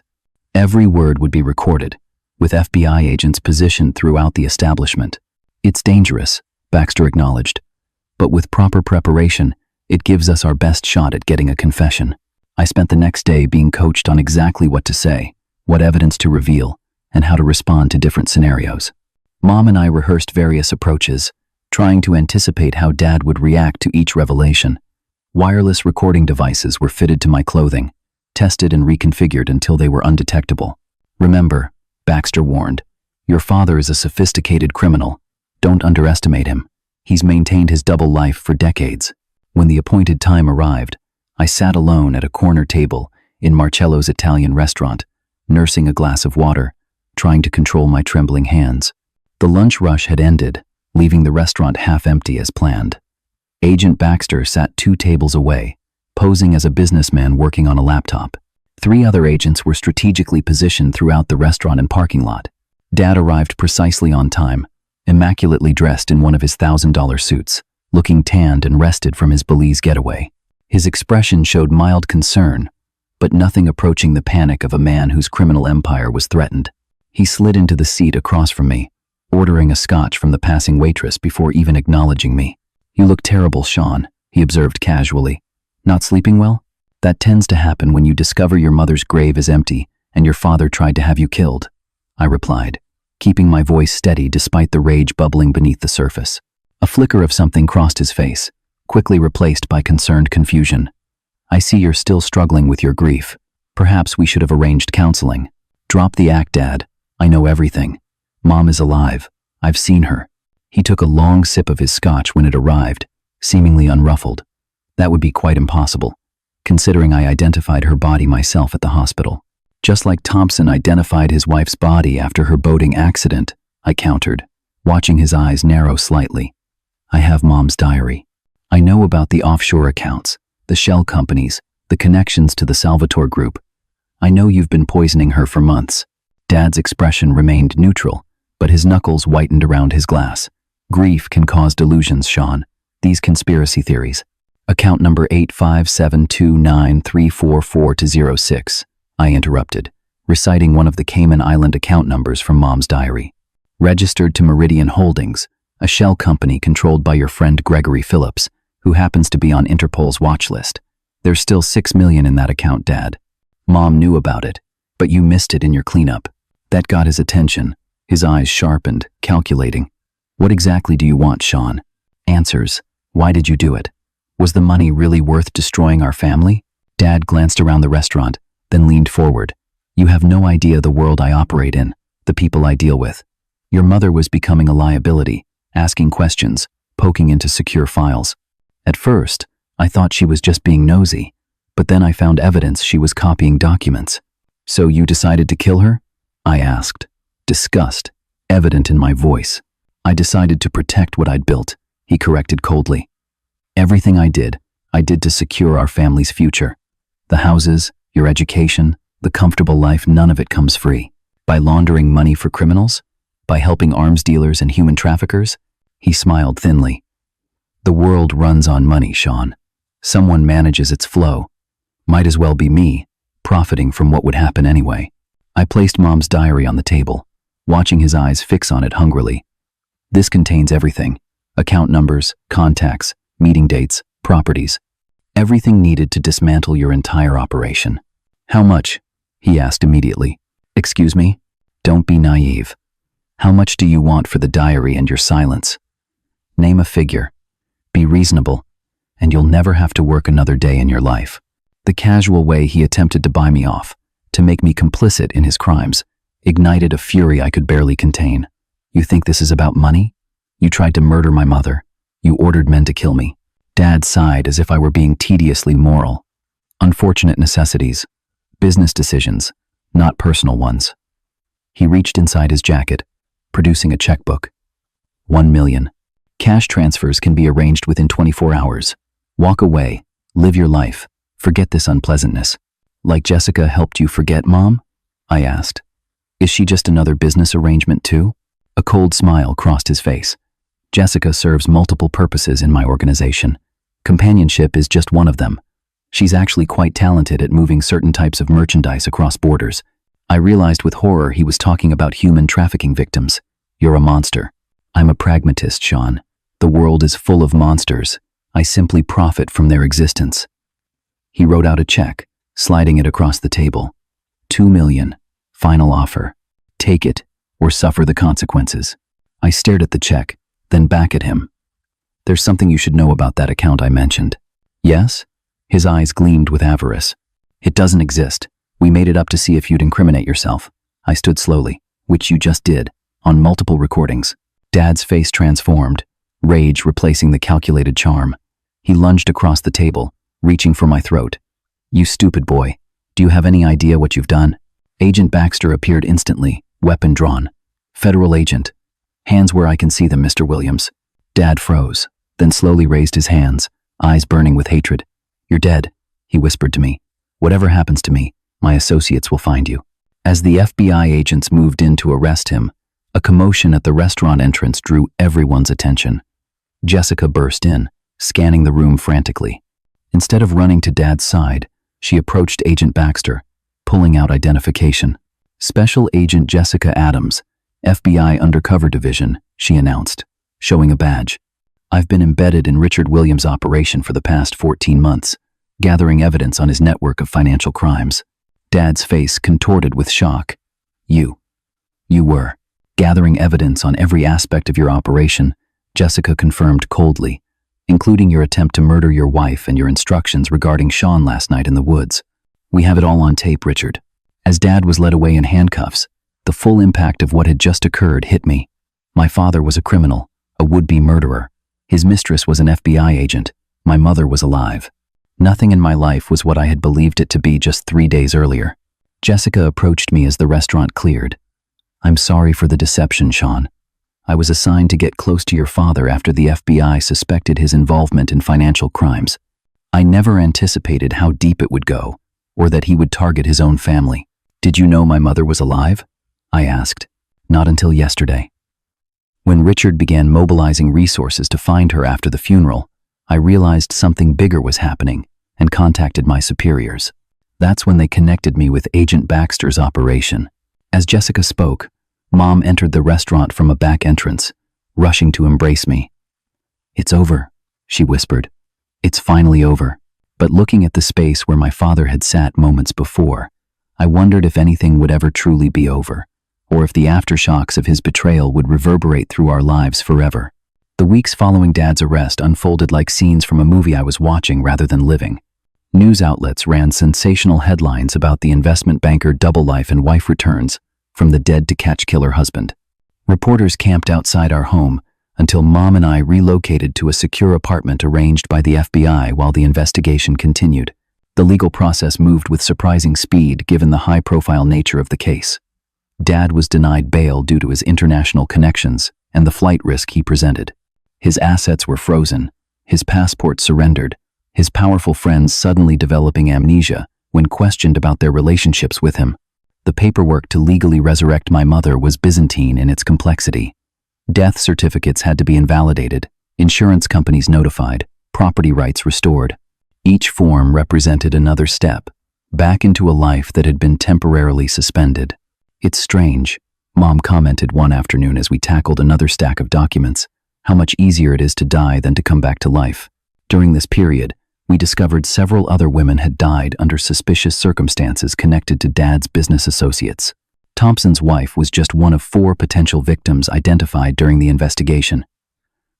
Every word would be recorded, with FBI agents positioned throughout the establishment. It's dangerous, Baxter acknowledged, but with proper preparation, it gives us our best shot at getting a confession. I spent the next day being coached on exactly what to say, what evidence to reveal, and how to respond to different scenarios. Mom and I rehearsed various approaches, trying to anticipate how Dad would react to each revelation. Wireless recording devices were fitted to my clothing, tested and reconfigured until they were undetectable. Remember, Baxter warned, your father is a sophisticated criminal. Don't underestimate him. He's maintained his double life for decades. When the appointed time arrived, I sat alone at a corner table in Marcello's Italian restaurant, nursing a glass of water, trying to control my trembling hands. The lunch rush had ended, leaving the restaurant half empty as planned. Agent Baxter sat 2 tables away, posing as a businessman working on a laptop. 3 other agents were strategically positioned throughout the restaurant and parking lot. Dad arrived precisely on time, immaculately dressed in one of his $1,000 suits, looking tanned and rested from his Belize getaway. His expression showed mild concern, but nothing approaching the panic of a man whose criminal empire was threatened. He slid into the seat across from me, ordering a scotch from the passing waitress before even acknowledging me. You look terrible, Sean, he observed casually. Not sleeping well? That tends to happen when you discover your mother's grave is empty and your father tried to have you killed, I replied, keeping my voice steady despite the rage bubbling beneath the surface. A flicker of something crossed his face, quickly replaced by concerned confusion. I see you're still struggling with your grief. Perhaps we should have arranged counseling. Drop the act, Dad. I know everything. Mom is alive. I've seen her. He took a long sip of his scotch when it arrived, seemingly unruffled. That would be quite impossible, considering I identified her body myself at the hospital. Just like Thompson identified his wife's body after her boating accident, I countered, watching his eyes narrow slightly. I have Mom's diary. I know about the offshore accounts, the shell companies, the connections to the Salvatore Group. I know you've been poisoning her for months. Dad's expression remained neutral, but his knuckles whitened around his glass. Grief can cause delusions, Sean. These conspiracy theories. Account number 85729344206. I interrupted, reciting one of the Cayman Island account numbers from Mom's diary. Registered to Meridian Holdings, a shell company controlled by your friend Gregory Phillips, who happens to be on Interpol's watch list. There's still $6 million in that account, Dad. Mom knew about it, but you missed it in your cleanup. That got his attention, his eyes sharpened, calculating. What exactly do you want, Sean? Answers. Why did you do it? Was the money really worth destroying our family? Dad glanced around the restaurant, then leaned forward. You have no idea the world I operate in, the people I deal with. Your mother was becoming a liability, asking questions, poking into secure files. At first, I thought she was just being nosy, but then I found evidence she was copying documents. So you decided to kill her? I asked, disgust evident in my voice. I decided to protect what I'd built, he corrected coldly. Everything I did to secure our family's future. The houses, your education, the comfortable life, none of it comes free. By laundering money for criminals? By helping arms dealers and human traffickers? He smiled thinly. The world runs on money, Sean. Someone manages its flow. Might as well be me, profiting from what would happen anyway. I placed Mom's diary on the table, watching his eyes fix on it hungrily. This contains everything: account numbers, contacts, meeting dates, properties. Everything needed to dismantle your entire operation. How much? He asked immediately. Excuse me? Don't be naive. How much do you want for the diary and your silence? Name a figure. Be reasonable, and you'll never have to work another day in your life. The casual way he attempted to buy me off, to make me complicit in his crimes, ignited a fury I could barely contain. You think this is about money? You tried to murder my mother. You ordered men to kill me. Dad sighed as if I were being tediously moral. Unfortunate necessities. Business decisions, not personal ones. He reached inside his jacket, producing a checkbook. 1 million. Cash transfers can be arranged within 24 hours. Walk away. Live your life. Forget this unpleasantness. Like Jessica helped you forget, Mom? I asked. Is she just another business arrangement too? A cold smile crossed his face. Jessica serves multiple purposes in my organization. Companionship is just one of them. She's actually quite talented at moving certain types of merchandise across borders. I realized with horror he was talking about human trafficking victims. You're a monster. I'm a pragmatist, Sean. The world is full of monsters. I simply profit from their existence. He wrote out a check, sliding it across the table. 2 million. Final offer. Take it, or suffer the consequences. I stared at the check, then back at him. There's something you should know about that account I mentioned. Yes? His eyes gleamed with avarice. It doesn't exist. We made it up to see if you'd incriminate yourself. I stood slowly, which you just did, on multiple recordings. Dad's face transformed, rage replacing the calculated charm. He lunged across the table, reaching for my throat. You stupid boy. Do you have any idea what you've done? Agent Baxter appeared instantly, weapon drawn. Federal agent. Hands where I can see them, Mr. Williams. Dad froze, then slowly raised his hands, eyes burning with hatred. You're dead, he whispered to me. Whatever happens to me, my associates will find you. As the FBI agents moved in to arrest him, a commotion at the restaurant entrance drew everyone's attention. Jessica burst in, scanning the room frantically. Instead of running to Dad's side, she approached Agent Baxter, pulling out identification. Special Agent Jessica Adams, FBI Undercover Division, she announced, showing a badge. I've been embedded in Richard Williams' operation for the past 14 months, gathering evidence on his network of financial crimes. Dad's face contorted with shock. You were gathering evidence on every aspect of your operation, Jessica confirmed coldly, including your attempt to murder your wife and your instructions regarding Sean last night in the woods. We have it all on tape, Richard. As Dad was led away in handcuffs, the full impact of what had just occurred hit me. My father was a criminal, a would-be murderer. His mistress was an FBI agent. My mother was alive. Nothing in my life was what I had believed it to be just 3 days earlier. Jessica approached me as the restaurant cleared. I'm sorry for the deception, Sean. I was assigned to get close to your father after the FBI suspected his involvement in financial crimes. I never anticipated how deep it would go, or that he would target his own family. Did you know my mother was alive? I asked. Not until yesterday. When Richard began mobilizing resources to find her after the funeral, I realized something bigger was happening and contacted my superiors. That's when they connected me with Agent Baxter's operation. As Jessica spoke, Mom entered the restaurant from a back entrance, rushing to embrace me. It's over, she whispered. It's finally over. But looking at the space where my father had sat moments before, I wondered if anything would ever truly be over, or if the aftershocks of his betrayal would reverberate through our lives forever. The weeks following Dad's arrest unfolded like scenes from a movie I was watching rather than living. News outlets ran sensational headlines about the investment banker double life and wife returns, from the dead to catch killer husband. Reporters camped outside our home until Mom and I relocated to a secure apartment arranged by the FBI while the investigation continued. The legal process moved with surprising speed given the high-profile nature of the case. Dad was denied bail due to his international connections and the flight risk he presented. His assets were frozen, his passport surrendered, his powerful friends suddenly developing amnesia when questioned about their relationships with him. The paperwork to legally resurrect my mother was Byzantine in its complexity. Death certificates had to be invalidated, insurance companies notified, property rights restored. Each form represented another step, back into a life that had been temporarily suspended. "It's strange," Mom commented one afternoon as we tackled another stack of documents, "how much easier it is to die than to come back to life." During this period, we discovered several other women had died under suspicious circumstances connected to Dad's business associates. Thompson's wife was just one of 4 potential victims identified during the investigation.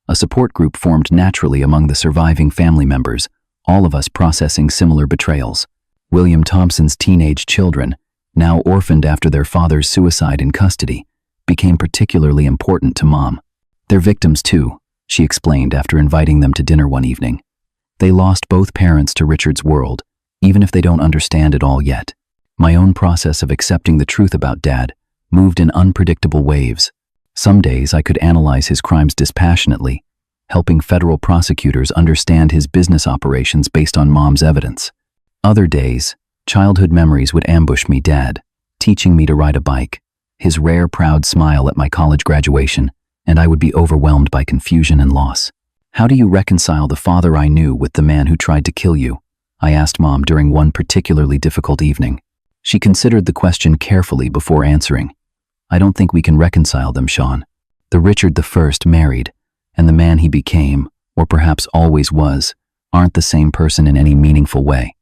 A support group formed naturally among the surviving family members, all of us processing similar betrayals. William Thompson's teenage children, now orphaned after their father's suicide in custody, became particularly important to Mom. "They're victims too," she explained after inviting them to dinner one evening. "They lost both parents to Richard's world, even if they don't understand it all yet." My own process of accepting the truth about Dad moved in unpredictable waves. Some days I could analyze his crimes dispassionately, helping federal prosecutors understand his business operations based on Mom's evidence. Other days, childhood memories would ambush me: Dad teaching me to ride a bike, his rare proud smile at my college graduation, and I would be overwhelmed by confusion and loss. "How do you reconcile the father I knew with the man who tried to kill you?" I asked Mom during one particularly difficult evening. She considered the question carefully before answering. "I don't think we can reconcile them, Sean. The Richard I married, and the man he became, or perhaps always was, aren't the same person in any meaningful way.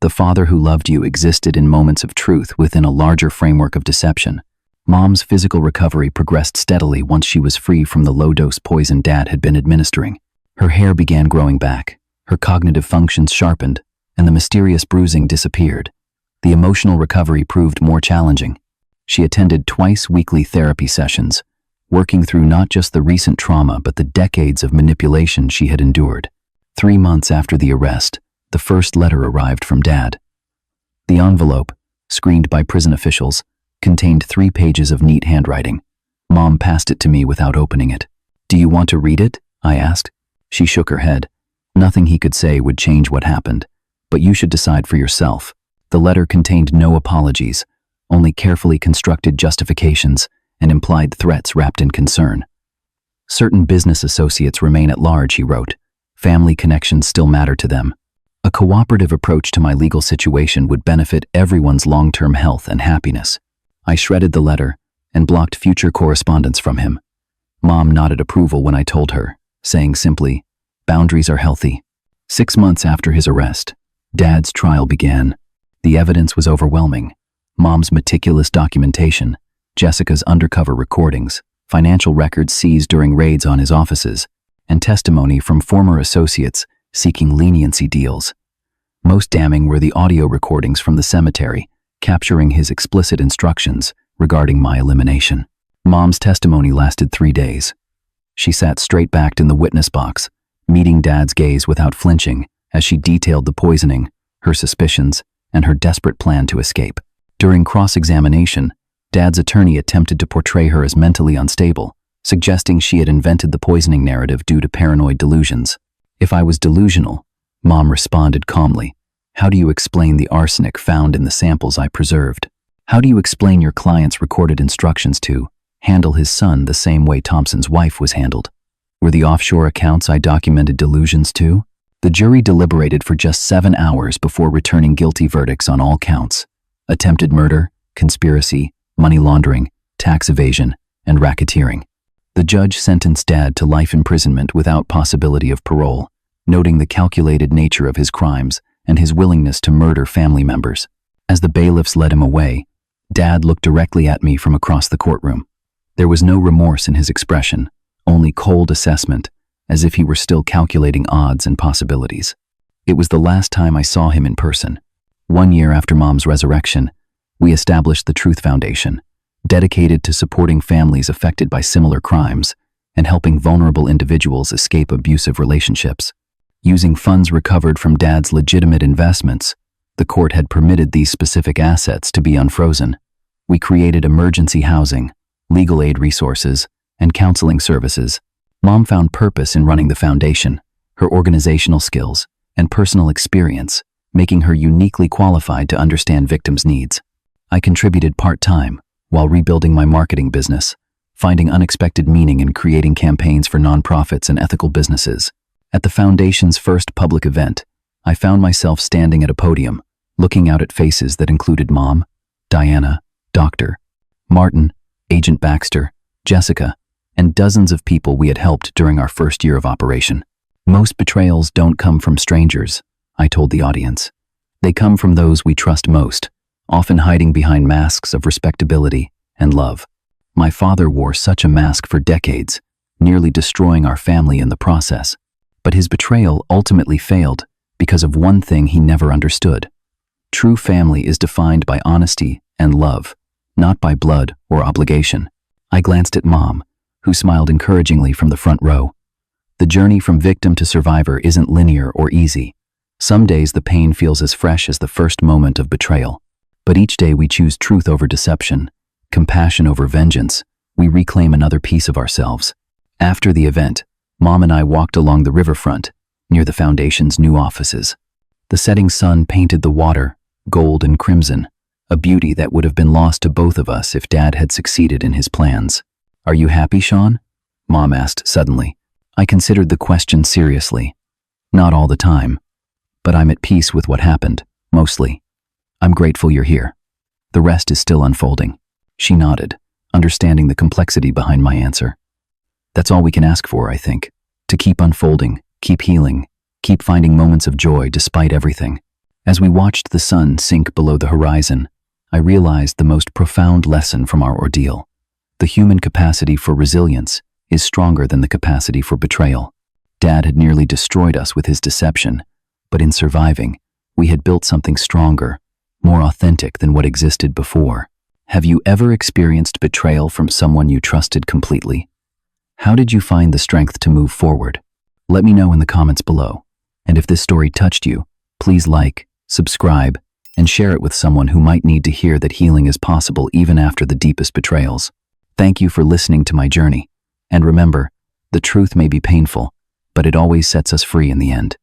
The father who loved you existed in moments of truth within a larger framework of deception." Mom's physical recovery progressed steadily once she was free from the low-dose poison Dad had been administering. Her hair began growing back, her cognitive functions sharpened, and the mysterious bruising disappeared. The emotional recovery proved more challenging. She attended twice-weekly therapy sessions, working through not just the recent trauma but the decades of manipulation she had endured. 3 months after the arrest, the first letter arrived from Dad. The envelope, screened by prison officials, contained 3 pages of neat handwriting. Mom passed it to me without opening it. "Do you want to read it?" I asked. She shook her head. "Nothing he could say would change what happened, but you should decide for yourself." The letter contained no apologies, only carefully constructed justifications and implied threats wrapped in concern. "Certain business associates remain at large," he wrote. "Family connections still matter to them. A cooperative approach to my legal situation would benefit everyone's long-term health and happiness." I shredded the letter and blocked future correspondence from him. Mom nodded approval when I told her, saying simply, "Boundaries are healthy." 6 months after his arrest, Dad's trial began. The evidence was overwhelming. Mom's meticulous documentation, Jessica's undercover recordings, financial records seized during raids on his offices, and testimony from former associates seeking leniency deals. Most damning were the audio recordings from the cemetery, capturing his explicit instructions regarding my elimination. Mom's testimony lasted 3 days. She sat straight-backed in the witness box, meeting Dad's gaze without flinching as she detailed the poisoning, her suspicions, and her desperate plan to escape. During cross-examination, Dad's attorney attempted to portray her as mentally unstable, suggesting she had invented the poisoning narrative due to paranoid delusions. "If I was delusional," Mom responded calmly, "how do you explain the arsenic found in the samples I preserved? How do you explain your client's recorded instructions to handle his son the same way Thompson's wife was handled? Were the offshore accounts I documented delusions too?" The jury deliberated for just 7 hours before returning guilty verdicts on all counts: attempted murder, conspiracy, money laundering, tax evasion, and racketeering. The judge sentenced Dad to life imprisonment without possibility of parole, noting the calculated nature of his crimes and his willingness to murder family members. As the bailiffs led him away, Dad looked directly at me from across the courtroom. There was no remorse in his expression, only cold assessment, as if he were still calculating odds and possibilities. It was the last time I saw him in person. 1 year after Mom's resurrection, we established the Truth Foundation, dedicated to supporting families affected by similar crimes and helping vulnerable individuals escape abusive relationships. Using funds recovered from Dad's legitimate investments, the court had permitted these specific assets to be unfrozen. We created emergency housing, legal aid resources, and counseling services. Mom found purpose in running the foundation, her organizational skills, and personal experience, making her uniquely qualified to understand victims' needs. I contributed part-time while rebuilding my marketing business, finding unexpected meaning in creating campaigns for nonprofits and ethical businesses. At the foundation's first public event, I found myself standing at a podium, looking out at faces that included Mom, Diana, Dr. Martin, Agent Baxter, Jessica, and dozens of people we had helped during our first year of operation. Most betrayals don't come from strangers, I told the audience. They come from those we trust most, often hiding behind masks of respectability and love. My father wore such a mask for decades, nearly destroying our family in the process. But his betrayal ultimately failed because of one thing he never understood. True family is defined by honesty and love, not by blood or obligation. I glanced at Mom, who smiled encouragingly from the front row. The journey from victim to survivor isn't linear or easy. Some days the pain feels as fresh as the first moment of betrayal. But each day we choose truth over deception, compassion over vengeance. We reclaim another piece of ourselves. After the event, Mom and I walked along the riverfront, near the foundation's new offices. The setting sun painted the water, gold and crimson, a beauty that would have been lost to both of us if Dad had succeeded in his plans. "Are you happy, Sean?" Mom asked suddenly. I considered the question seriously. Not all the time, but I'm at peace with what happened, mostly. I'm grateful you're here. The rest is still unfolding. She nodded, understanding the complexity behind my answer. That's all we can ask for, I think. To keep unfolding, keep healing, keep finding moments of joy despite everything. As we watched the sun sink below the horizon, I realized the most profound lesson from our ordeal. The human capacity for resilience is stronger than the capacity for betrayal. Dad had nearly destroyed us with his deception, but in surviving, we had built something stronger, more authentic than what existed before. Have you ever experienced betrayal from someone you trusted completely? How did you find the strength to move forward? Let me know in the comments below. And if this story touched you, please like, subscribe, and share it with someone who might need to hear that healing is possible even after the deepest betrayals. Thank you for listening to my journey. And remember, the truth may be painful, but it always sets us free in the end.